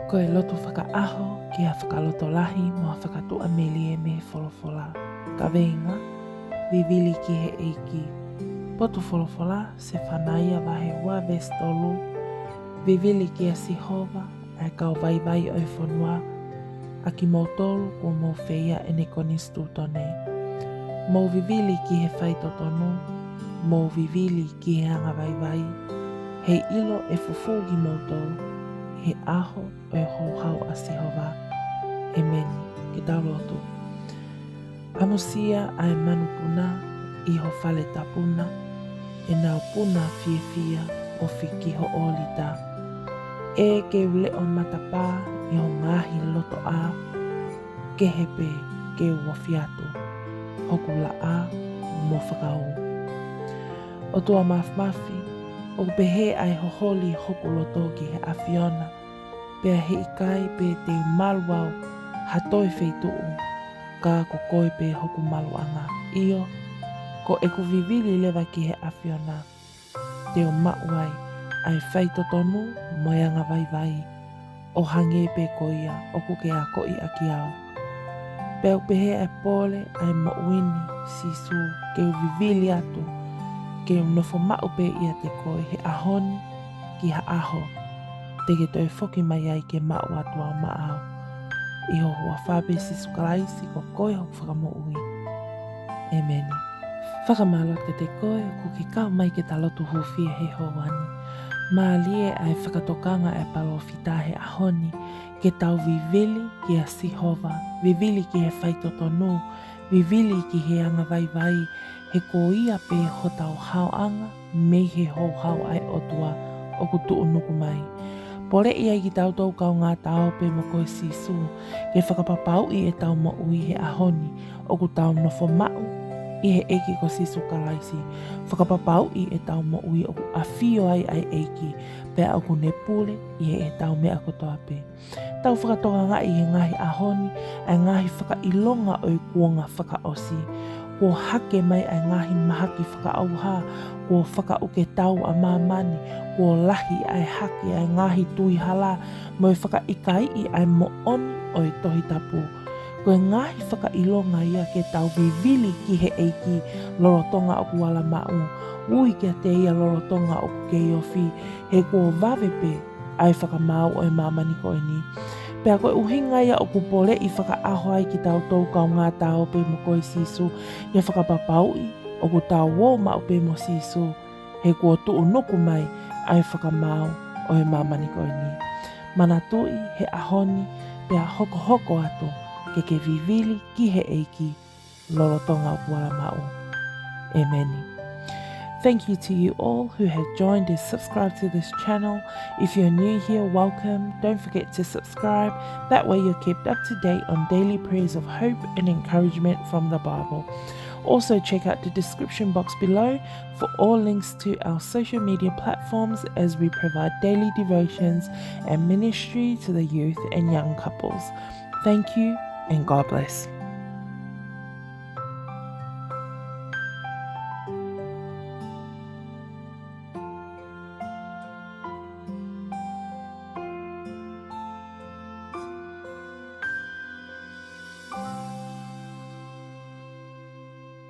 Ko e loto whakaaho ki a whakaloto lahi mo a whakatua meli e me wholofola. Ka veinga, vivili ki he eiki. Potu wholofola se whanaia wahe ua vestolu. Vivili ki a sihova ai kau vai vai o e whanua. A ki mō tolu ko mō wheia e ne konistu tone. Mō vivili ki he whaitotonu. Mō vivili ki he anga vai vai. He ilo e fufugi mō tolu. He aho o e hauhau a Sihova. E meni, ke tau lotu. Amusia ai manu puna, iho whale tapuna, e nau puna fia o whiki ho olita. E ke ule o matapā, iho ngahi loto a, ke hepe ke ua fiatu, hoku la a mo whakau. O tua mafi, o pehe ai hoholi hoku loto ki he awhiona, pea he ikai pe te maluau hatoi wheituu, ka ko koe pe hoku maluanga. Iyo, ko eku vivili lewa ki he awhiona, te o mauai ai whaitotonu moianga vai vai, o hange pe koia o kuke a koi a ki au. Pea pehe ai pole ai mauini sisu ke u vivili atu, ke nofo mau pe ia te koe he ahoni ki ha aho. Te ke toi whoki mai ai ke mau atu au maau. Iho hua whape si sukalaisi ko koe hoku whakamoui. E meni. Whakamalo te koe ku ki kau mai ke talotu hufia he hoani. Mā lie ai whakatokanga e palo fitahe ahoni ke tau vivili ki a Sihova, vivili ki he whaitotonu, vivili ki he anga vai vai, he ko ia pe ho tau hauanga, mei he ho hau ai otua o kutu unuku mai. Pore ia ki tau tau kau ngā tau pe mo koe sisu, ke whakapapau i e tau mo ui he ahoni, o ku tau nofo mau, i he eki ko sisu kalaisi. Whakapapau i e tau mo ui o ku awhio ai eki, pea o ku nepule i e tau mea kotoa pe. Tau whakatoka ngā i he ngahi ahoni, ai ngahi whakailonga o i kuonga whakaosi. Ko hake mai ai ngahi mahaki whakaauha, ko whakauke tau a mamani, ko lahi ai haki ai ngahi tui hala, mo i whakaikai i ai mooni o i tohi tapu. Ko e ngahi whakailonga ia ke tau vivili ki he eiki lorotonga o kuala mau, ui kia te ia lorotonga o ke iofi, he ko vavepe ai whakamau o e mamani ko ni. Pea koe uhinga ia o kupole i whakaaho ai ki tau tau kau ngā tau pe mo koe sisu, ia whakapapau i o ku tau wō mau pe mo sisu, he kua tuu nuku mai ai whakamau o he mamani koe ni. Mana tui he ahoni pea hoko hoko ato ke vivili ki he eiki lorotonga o kuala mau. E meni. Thank you to you all who have joined and subscribed to this channel. If you're new here, welcome. Don't forget to subscribe. That way you're kept up to date on daily prayers of hope and encouragement from the Bible. Also check out the description box below for all links to our social media platforms as we provide daily devotions and ministry to the youth and young couples. Thank you and God bless.